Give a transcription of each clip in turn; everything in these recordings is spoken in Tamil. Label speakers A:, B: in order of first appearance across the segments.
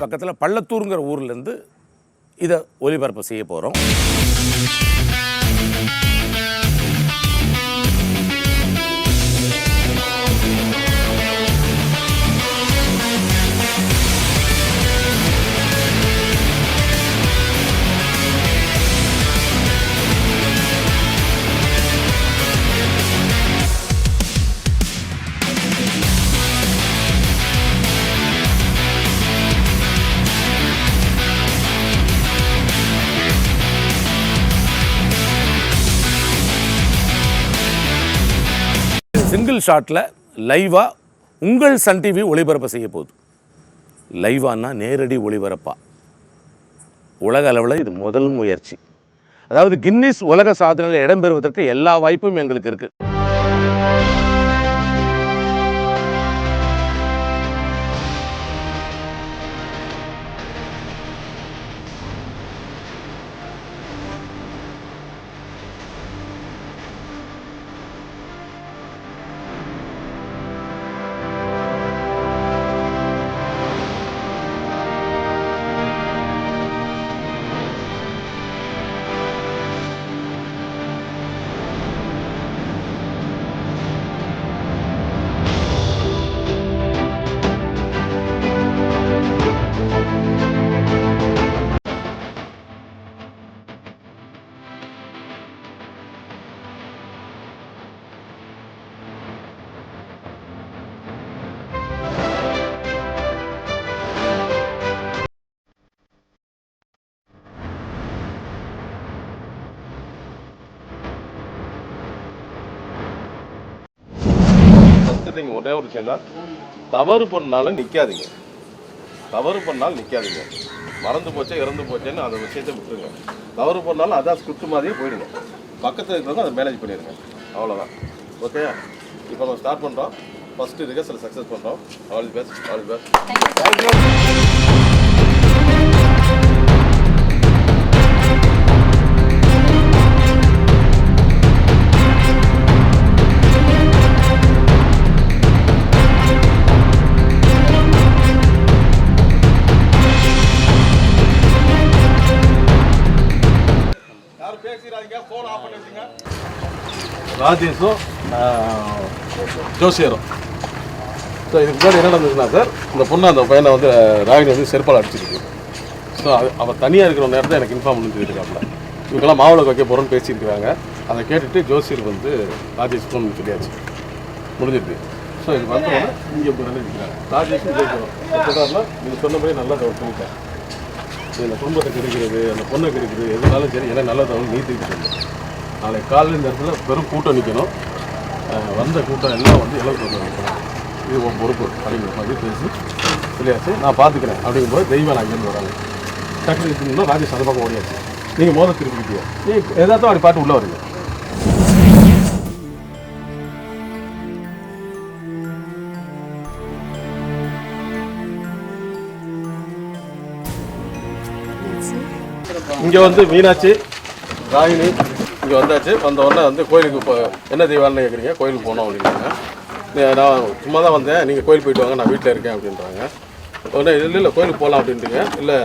A: பக்கத்தில் பள்ளத்தூருங்கிற ஊர்லேருந்து இதை ஒளிபரப்பு செய்ய போகிறோம். சிங்கிள் ஷாட்டில் லைவாக உங்கள் சன் டிவி ஒளிபரப்பு செய்ய போகுது. லைவானா நேரடி ஒளிபரப்பா. உலக அளவில் இது முதல் முயற்சி. அதாவது கின்னிஸ் உலக சாதனையில் இடம்பெறுவதற்கு எல்லா வாய்ப்பும் எங்களுக்கு இருக்குது.
B: ஒரே ஒரு விஷயம் தான், தவறு பண்ணாலும் நிற்காதீங்க. தவறு பண்ணாலும் நிற்காதீங்க. மறந்து போச்சே இறந்து போச்சேன்னு அந்த விஷயத்தை விட்டுருங்க. தவறு பண்ணாலும் அதான் ஸ்கிரிப்ட் மாதிரியே போயிடுங்க. பக்கத்தில் இருக்கிறவங்க அதை மேனேஜ் பண்ணிடுங்க. அவ்வளோதான். ஓகே, இப்போ நம்ம ஸ்டார்ட் பண்ணுறோம். ஃபஸ்ட்டு ரிஹர்சல் சக்ஸஸ் பண்ணுறோம். All the best, all the best. ராஜேஷும் ஜோசியரும். ஸோ இதுக்கு முன்னாடி என்ன நடந்ததுன்னா சார், இந்த பொண்ணு அந்த பையனை வந்து ராகினி வந்து செருப்பால் அடிச்சிருக்கு. ஸோ அவள் தனியாக இருக்கிற நேரத்தில் எனக்கு இன்ஃபார்ம் பண்ணிருக்காப்புல. இவங்கெல்லாம் மாவுளை வைக்க போகிறோன்னு பேசியிருக்கிறாங்க. அதை கேட்டுட்டு ஜோசியர் வந்து ராஜேஷ் ஃபோன் சொல்லியாச்சு, முடிஞ்சிருக்கு. ஸோ இது வந்தோன்னா இங்கே நினைக்கிறாங்க ராஜேஷும் ஜோசியரும் நீங்கள் சொன்னபடி நல்லா சொல்லிட்டேன். இந்த குடும்பத்தை கிடைக்கிறது, அந்த பொண்ணை கிடைக்கிறது, எதுனாலும் சரி, ஏன்னா நல்லதை வந்து நீ திருப்பி சொல்லணும். நாளைக்கு காலையில் இந்த இடத்துல பெரும் கூட்டம் நிற்கணும். வந்த கூட்டம் எல்லாம் வந்து இலவு கொண்டு நிற்கணும். இது உன் பொறுப்பு அப்படிங்கிற மாதிரி பேசி சொல்லியாச்சு. நான் பார்த்துக்கிறேன் அப்படிங்கும்போது தெய்வம் அங்கேருந்து வராங்க. டக்குனு இருக்கணும்னா ராஜேஷ் அந்த பக்கம் ஓடியாச்சு. நீங்கள் மோத திருப்பிக்கிட்டியோ நீ ஏதாச்சும் அப்படி பாட்டு உள்ளே வருங்க. இங்கே வந்து மீனாட்சி ராகினி இங்கே வந்தாச்சு. வந்தோடனே வந்து கோயிலுக்கு இப்போ என்ன தெய்வான்னு கேட்குறீங்க, கோயிலுக்கு போனோம் அப்படின்றாங்க. நான் சும்மா தான் வந்தேன், நீங்கள் கோயில் போயிட்டு வாங்க, நான் வீட்டில் இருக்கேன் அப்படின்றாங்க. உடனே இல்லை கோயிலுக்கு போகலாம் அப்படின்றீங்க. இல்லை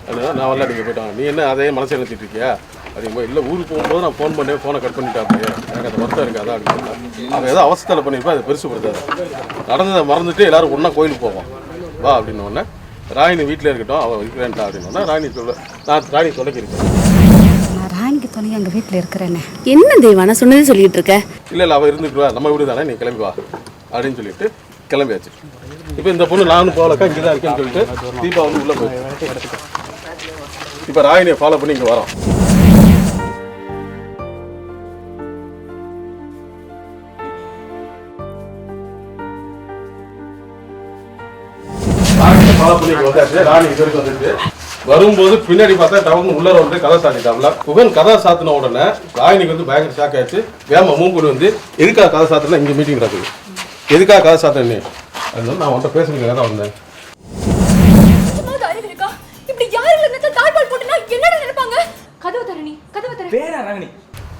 B: அப்படின்னா நான் வரல, நீங்கள் போயிட்டு வாங்க. நீ என்ன அதையே மனசு நினைச்சிட்டு இருக்கியா அப்படிங்கும்போது, இல்லை ஊருக்கு போகும்போது நான் ஃபோன் பண்ணேன், ஃபோனை கட் பண்ணிட்டேன். அப்படியே எனக்கு அந்த வருத்தம் இருக்காதா அப்படின்னு. அவன் ஏதோ அவசரத்தில் பண்ணியிருப்பேன், அதை பெருசுப்படுத்தாது. நடந்ததை மறந்துட்டு எல்லோரும் ஒன்றா கோயிலுக்கு போவோம் வா அப்படின்னு. உடனே ராகினி வீட்டில் இருக்கட்டும், அவள் இருக்கிறேன்ட்டா அப்படின்னா ராணி சொல்ல, நான் ராணி சொல்லிக்கிறேன்.
C: ராணிக்கு துணை எங்கள் வீட்டில் இருக்கிறேன்னு என்ன தெய்வானா சொன்னதே சொல்லிட்டு இருக்க.
B: இல்லை அவள் இருந்துட்டு வா, நம்ம வீடு தானே, நீ கிளம்பி வா அப்படின்னு சொல்லிட்டு கிளம்பியாச்சு. இப்போ இந்த பொண்ணு நானும் போகலக்கா இங்கே தான் இருக்கேன்னு சொல்லிட்டு தீபா வந்து உள்ளே போயிட்டு இப்போ ராகினியை ஃபாலோ பண்ணி இங்கே வரோம். ராணி இது வரைக்கும் வந்துட்டு வரும்போது பின்னாடி பார்த்தா டவுன் உள்ள வந்து கதை சாத்திட்டாப்ல. புகன் கதை சாத்தின உடனே ராகினிக்கு வந்து பயங்கர ஷாக் ஆயிடுச்சு. வேமா மூங்குடி வந்து எதுக்காக கதை சாத்தினா இங்கே மீட்டிங் நடக்குது, எதுக்காக கதை சாத்தினே அதனால நான் உன்ட்ட பேசுறதுக்காக தான் வந்தேன்.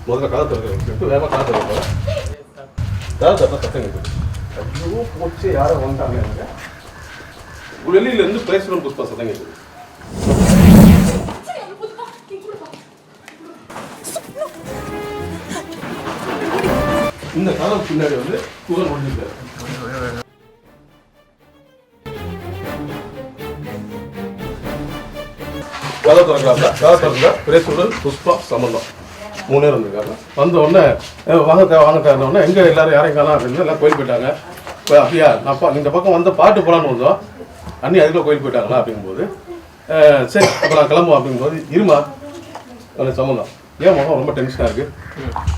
B: முதல்ல கதை திறக்க வேமா கதை திறக்க கதை திறக்க சத்தம் கேட்குது. ஐயோ போச்சு, யாரோ வந்துட்டாங்க. வெளியில இருந்து பேசுகிறோம் புஷ்பா சத்தம் கேட்குது. இந்த காலம் பின்னாடி வந்து குகன் ஒழிஞ்சிருக்காரு. கதை திறந்தா பிரேசுடன் புஷ்பா சம்பந்தம் 3 பேர் வந்திருக்காங்க. வந்த உடனே வாங்க உடனே எங்கே எல்லாரும் யாரையும் காணோம் அப்படின்னு எல்லாம் கோயில் போயிட்டாங்க. அப்படியா நான் இந்த பக்கம் வந்த பாட்டு போகலான்னு வந்தோம், அண்ணி அதுக்குள்ள கோயில் போயிட்டாங்களா அப்படிங்கும்போது சரி அப்போ நான் கிளம்புவோம் அப்படிங்கும்போது இருமா அந்த சம்பந்தம் ஏன் முகம் ரொம்ப டென்ஷனாக இருக்குது,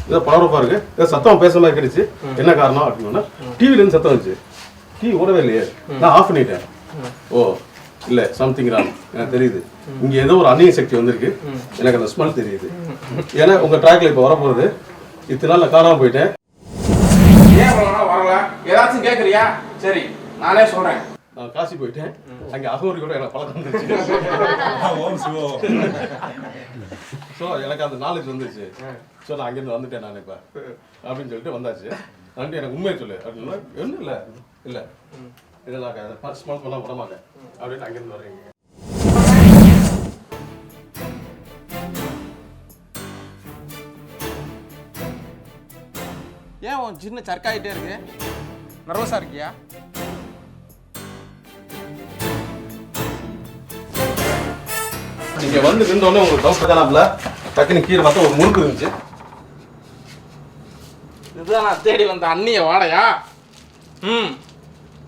B: ஏதோ பரபரப்பாக இருக்குது, ஏதோ சத்தம் பேசுகிற மாதிரி கிடைச்சி என்ன காரணம் அப்படின்னா டிவிலேருந்து சத்தம் வந்துச்சு, டிவி ஓடவே இல்லையே, நான் ஆஃப் பண்ணிட்டேன். ஓ இல்லை சம்திங் ராங் எனக்கு தெரியுது, இங்கே ஏதோ ஒரு அந்நிய சக்தி வந்திருக்கு, எனக்கு அந்த ஸ்மெல் தெரியுது. ஏன்னா உங்கள் ட்ராக்ல இப்போ வரப்போகிறது, இத்தனை நாள் நான் காணாமல் போயிட்டேன்.
D: ஏன் வரல ஏதாச்சும் கேட்குறியா? சரி நானே சொல்கிறேன்.
B: நான் காசி போயிட்டேன், அங்கே அகோரி கூட எனக்கு பழக்கம் வந்துருச்சு. ஸோ எனக்கு அந்த நாலேஜ் வந்துருச்சு. ஸோ நான் அங்கேருந்து வந்துட்டேன் நான் இப்போ அப்படின்னு சொல்லிட்டு வந்தாச்சு. வந்து எனக்கு உண்மையை சொல்லு அப்படின்னா ஒன்றும் இல்லை இல்லை இதை நான் ஃபர்ஸ்ட் மந்த் பண்ணால் விட மாட்டேன் அப்படின்னு அங்கேருந்து வர்றீங்க.
D: ஏன் உன் சின்ன சர்க்காயிட்டே இருக்கு? நர்வஸாக இருக்கியா?
B: நீங்க வந்து நின்றோடனே உங்களுக்கு டவுட் தானாப்ல, டக்குன்னு கீழே பார்த்தா ஒரு முறுக்கு இருந்துச்சு.
D: இதுதான் நான் தேடி வந்த அண்ணிய வாடையா?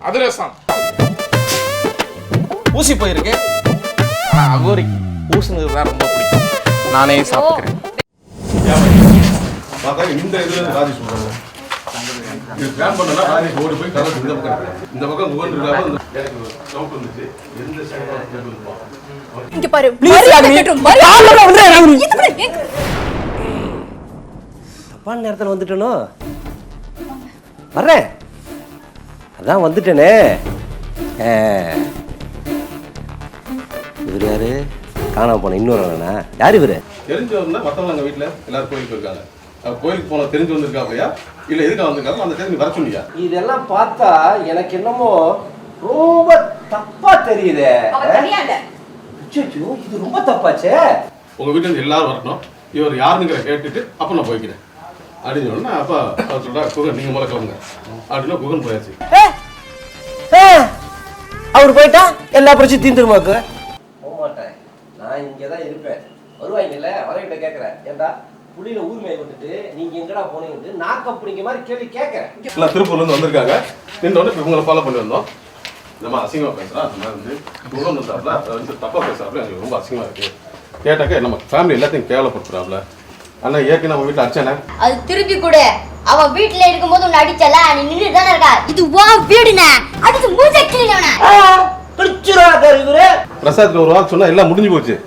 D: அதிரசம் ஊசி போயிருக்கு. ஆனால் அகோரிக்கு ஊசுனது தான் ரொம்ப பிடிக்கும், நானே சாப்பிட்றேன்.
B: பார்த்தா இந்த இதில் ராஜேஷ் சொல்றாங்க, இது பிளான் பண்ணனா ராஜேஷ் ஓடி போய் கதை இந்த பக்கம் குகன் இருக்காம எனக்கு டவுட் வந்துச்சு, எந்த சைடாக கேட்டு
E: இங்க பாரு
F: தப்பான நேரத்தில் வந்துட்டேனோ, வர்றேன் அதான் வந்துட்டேனே. இவர் யாரு? காணாம போன இன்னொரு அண்ணனா? யார் இவரு?
B: தெரிஞ்சவங்க மற்றவங்க எங்கள் வீட்டில் எல்லாரும் கோயிலுக்கு போயிருக்காங்க. கோயிலுக்கு போன தெரிஞ்சு வந்திருக்காப்பையா இல்லை எதுக்காக வந்திருக்காங்க அந்த தெரிஞ்சு வர சொன்னியா?
F: இதெல்லாம் பார்த்தா எனக்கு என்னமோ ரொம்ப தப்பா தெரியுதே. இது ரொம்ப தப்பாச்சே.
B: உங்கள் வீட்டில் இருந்து எல்லாரும் வரணும், இவர் யாருங்கிற கேட்டுட்டு அப்போ நான் போய்க்கிறேன் அப்படின்னு சொன்னா. அப்போ அவர் சொல்கிறா குகன் நீங்கள் முதல்ல கிளம்புங்க அப்படின்னா குகன் போயாச்சு.
F: அவர் போயிட்டா எல்லா பிரச்சனையும் தீர்ந்துருமாக்கு. போக மாட்டேன், நான் இங்கே தான் இருப்பேன். வருவாங்கல்ல, வரகிட்ட கேட்குறேன், ஏண்டா புள்ளியில ஊர் மேய் விட்டுட்டு நீங்க எங்கடா போனீங்க நாக்க பிடிக்க மாதிரி கேள்வி கேட்கறேன்.
B: எல்லாம் திருப்பூர்லேருந்து வந்திருக்காங்க. நின்றோடனே இப்போ உங்களை ஃபாலோ பண்ணி வந்தோம். நம்ம அசிங்கமாக பேசுகிறோம், அந்த மாதிரி வந்து குகன் வந்தாப்புல வந்து தப்பாக பேசுறாப்புல எனக்கு ரொம்ப அசிங்கமாக இருக்குது. கேட்டாக்க நம்ம ஃபேமிலி எல்லாத்தையும் கேவலப்படுத்துறாப்புல. அண்ணா ஏற்கனவே நம்ம வீட்டில் அடிச்சானே,
G: அது திருப்பி கூட அவன் வீட்ல இருக்கும்போது உன்னை அடிச்சல, நீ நின்று தானே இருக்கா? இது வா வீடுனே, அடிச்சு மூஞ்ச கிளினவனே
F: பிடிச்சுறாங்க இவரு.
B: பிரசாத்ல ஒரு வாக்கு சொன்னா எல்லாம் முடிஞ்சு போச்சு.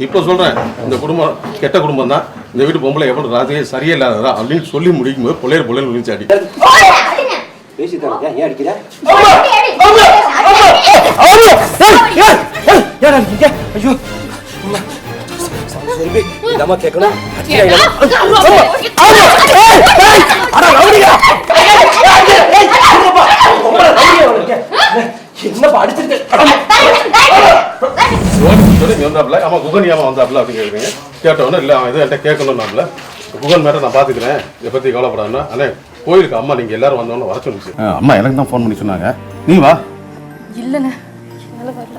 B: இப்போ சொல்றேன், இந்த குடும்பம் கெட்ட குடும்பம் தான், இந்த வீட்டு பொம்பளை எவ்வளவு ராஜையே சரியே இல்லாததா அப்படின்னு சொல்லி முடிக்கும் போது பொள்ளையர் விழுந்து அடி
F: பேசிட்டாங்க. ஏன் அடிக்கிற? ஐயோ இதமா கேட்கணும். என்னப்பா அடிச்சிருக்க?
B: வந்தாப்புல ஆமா குகன் ஏமா வந்தாப்புல அப்படின்னு கேட்குறீங்க. கேட்டவொன்னே இல்லை அவன் எதுவும் என்கிட்ட கேட்கணும்னாப்புல குகன் மேட்டர் நான் பார்த்துக்கிறேன், இதை பற்றி கவலைப்படாதுன்னா. அண்ணே கோயிலுக்கு அம்மா நீங்கள் எல்லாரும் வந்தோன்னு வர சொல்லிச்சு. அம்மா எனக்கு தான் ஃபோன் பண்ணி சொன்னாங்க, நீ வா.
E: இல்லைண்ணே என்னால வரல.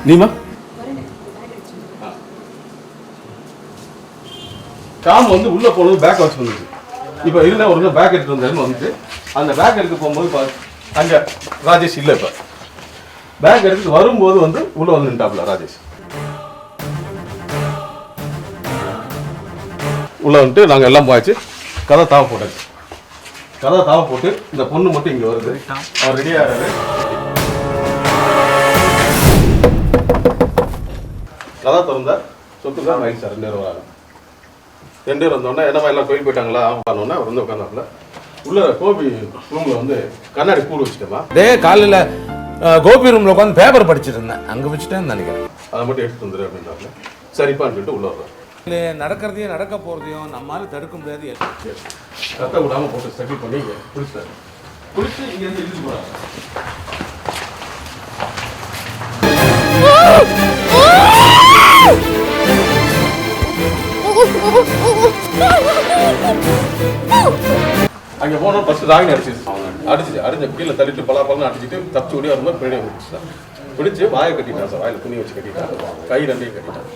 B: நீமா காம் வந்து உள்ள போனது பேக் வச்சு வந்துச்சு. இப்போ இல்லை ஒரு பேக் எடுத்து வந்தாருன்னு வந்துட்டு அந்த பேக் எடுத்து போகும்போது அங்கே ராஜேஷ் இல்லை. இப்போ பேக் எடுத்துட்டு வரும்போது வந்து உள்ள வந்து நின்றாப்புல ராஜேஷ். உள்ள வந்துட்டு நாங்கள் எல்லாம் போயாச்சு, கதை தாவ போட்டாச்சு. கதை தாவ போட்டு இந்த பொண்ணு மட்டும் இங்கே வருது, அவர் ரெடியாகிறாரு. கதை திறந்தா சொத்துக்கா மைண்ட் சார் 2 பேர் வராங்க. 2 பேர் வந்தோடனே என்னமா எல்லாம் கோயில் போயிட்டாங்களா ஆகணுன்னா அவர் வந்து உட்காந்தாப்புல. உள்ள கோபி ரூமில் வந்து கண்ணாடி கூடு வச்சுட்டோமா.
A: காலையில் கோபி ரூமில் உட்காந்து பேப்பர் படிச்சுட்டு இருந்தேன், அங்கே வச்சுட்டேன்னு நினைக்கிறேன்.
B: அதை மட்டும் எடுத்து வந்துடு அப்படின்றாங்க. சரிப்பான்னு சொல்லிட்டு உள்ள வர்றோம்.
A: இல்லை நடக்கிறதையும் நடக்க போகிறதையும் நம்மளால தடுக்க முடியாது.
B: கத்த விடாமல் போட்டு செட்டில் பண்ணி குடிச்சிட்டாரு. குடிச்சு இங்கேருந்து இழுத்து போகிறாங்க. அங்கே போனோம் ஃபர்ஸ்ட் ராகினி அடிச்சு கீழே தள்ளிட்டு பலாப்பழம் அடிச்சுட்டு தப்பிச்சு ஓடி வரும்போது பின்னாடி பிடிச்சிட்டான். பிடிச்சி வாயை கட்டிட்டான் சார், வாயில் துணி வச்சு கட்டிட்டான், கை ரெண்டையும் கட்டிட்டான்.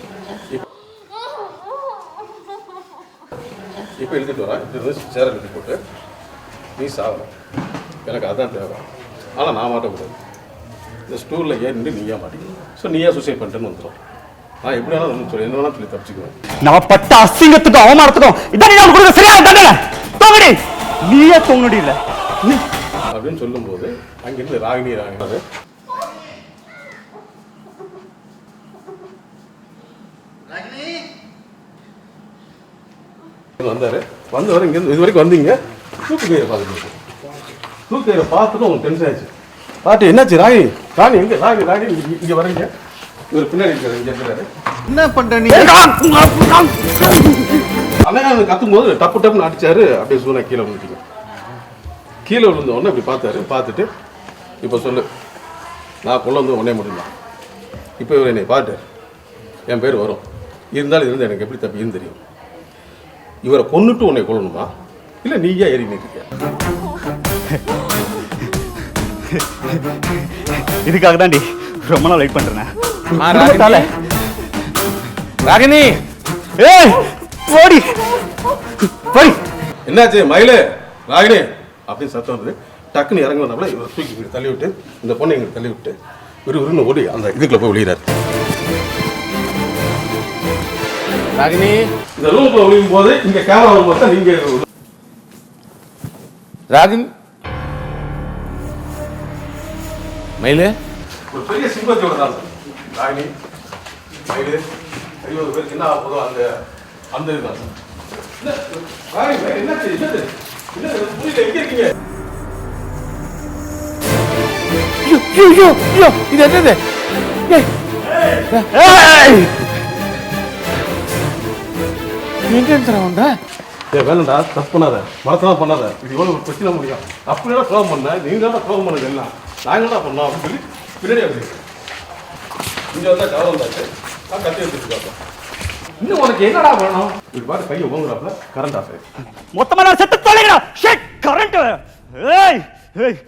B: இப்போ எழுதிட்டு வரான், இது சேர கட்டி போட்டு நீ சாவணும், எனக்கு அதுதான் தேவை, ஆனால் நான் மாட்டக்கூடாது, இந்த ஸ்டூலில் ஏறிட்டு நீயா மாட்டிக்கணும், ஸோ நீயா சூசைட் பண்ணிட்டேன்னு வந்துடும். நான் எப்படி வேணாலும் சொல்லி என்ன வேணாலும் சொல்லி தப்பிச்சுக்குவேன்.
H: நான் பட்ட அசிங்கத்துக்கும் அவமானத்துக்கும் இதான் நான் கொடுக்க சரியா தண்டனை. தோங்கடி நீயே தோங்கடி இல்லை
B: அப்படின்னு சொல்லும்போது அங்கிருந்து ராகினி வந்தாரு. வந்தவர் இங்கேருந்து இது வரைக்கும் வந்தீங்க, தூக்கு கயிறை பார்த்துட்டு தூக்கு கயிறை பார்த்துட்டு உங்களுக்கு டென்ஷன் ஆயிடுச்சு. பாட்டு என்னாச்சு ராகினி ராணி எங்க ராகினி இங்கே வரீங்க, இவர் பின்னாடி இருக்காரு, இங்கே இருக்கிறாரு.
H: என்ன பண்ற நீ?
B: அண்ணன் கத்தும் போது டப்பு டப்புன்னு அடிச்சாரு, அப்படியே சூனா கீழே விழுந்துட்டீங்க. கீழே விழுந்த உடனே இப்படி பார்த்தாரு, பார்த்துட்டு இப்போ சொல்லு, நான் கொள்ள வந்து உடனே மட்டும்தான். இப்போ இவர் என்னை பார்த்தார், என் பேர் வரும், இருந்தாலும் இருந்து எனக்கு எப்படி தப்பின்னு தெரியும். இவரை கொன்னுட்டு உன்னை கொல்லணுமா இல்லை நீயா ஏறி நிற்கிறியா?
H: இதுக்காக தாண்டி ரொம்ப நாள் வெயிட் பண்றேன்.
A: ராகினி
H: ஏய் போடி போடி.
B: என்னாச்சு மயிலே ராகினி அப்படின்னு சத்தம் வருது. டக்குன்னு இறங்கி வந்தாப்புல இவர் தூக்கி இங்கே தள்ளி விட்டு இந்த பொண்ணை இங்கே தள்ளி விட்டு விறுவிறுன்னு ஓடி அந்த இதுக்குள்ள போய் விழுகிறார்.
A: ராகினி
B: இந்த ரூம்ல விழுகும் போது இங்க கேமரா வரும்போது தான் நீங்க
A: ராகினி மயிலே
B: ஒரு பெரிய சிம்பத்தியோட தான் சார் ராகினி மயிலே 20 பேருக்கு என்ன ஆக போதும் அந்த அந்த இதுதான் சார். ராகினி என்னாச்சு என்னது புரியல, எங்க இருக்கீங்க?
A: இது என்னது?
B: வேணாண்டா, தப்பு பண்ணாத, மரத்தெல்லாம் பண்ணாத, இது எவ்வளவு ஒரு பிரச்சனை முடியும். அப்படின்னா ப்ரோகம் பண்ண நீங்க தான் ப்ரோகம் பண்ணது எல்லாம் நாங்கள் தான் பண்ணோம் அப்படின்னு சொல்லி பின்னாடி வந்து இங்கே வந்தால் கவலை வந்தாச்சு, நான் கத்தி எடுத்துட்டு பார்த்தேன். இன்னும் உனக்கு என்னடா வேணும்? இது பாட்டு கையை ஓங்குறாப்புல கரண்ட் ஆஃப் ஆயிடுச்சு.
H: மொத்தமா நான் செத்து தொலைங்கடா. Shit current. ஏய் ஏய்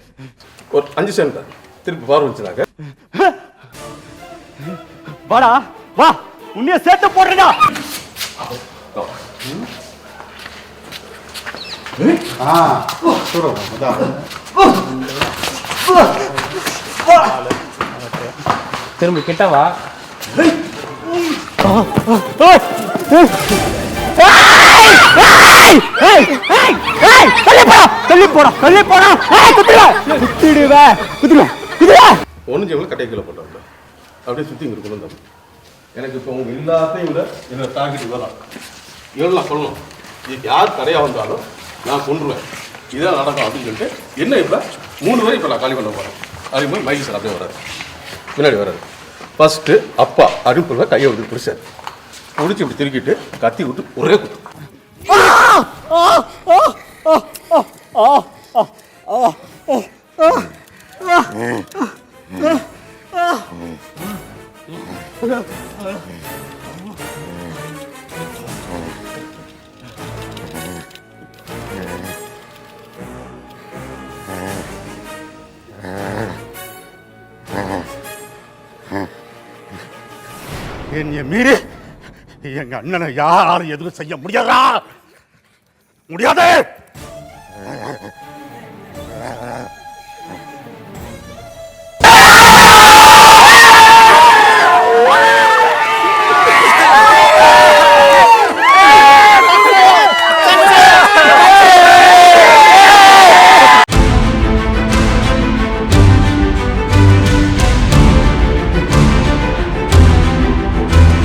B: ஒரு 5 செகண்ட் திருப்பி பார்வைச்சாங்க.
H: வாடா வா, உன்னைய சேர்த்து போடுறடா.
D: திரும்ப கிட்ட வா.
B: ஒன்றும் கட்டை கீழே போட்டாங்க, அப்படியே சுற்றி இங்கே கொண்டு வந்தாங்க. எனக்கு இப்போ உங்க எல்லாத்தையும் விட என்னோட டார்கெட் இவ்வளோ எவ்வளோ சொல்லணும். இதுக்கு யார் தடையாக வந்தாலும் நான் கொண்டுருவேன், இதான் நடக்கும் அப்படின்னு சொல்லிட்டு என்ன இப்போ 3 பேர் இப்போ நான் காலி பண்ண போகிறேன். அதுக்கு போய் மைக் சார் அப்படியே வராது, பின்னாடி வராது. ஃபஸ்ட்டு அப்பா அடுப்புல கையை விட்டு பிடிச்சார், பிடிச்சி இப்படி திருக்கிட்டு கத்தி விட்டு ஒரே குத்து.
H: என்னைய மீறி எங்க அண்ணனை யாரும் எதுவும் செய்ய முடியாதா? முடியாது.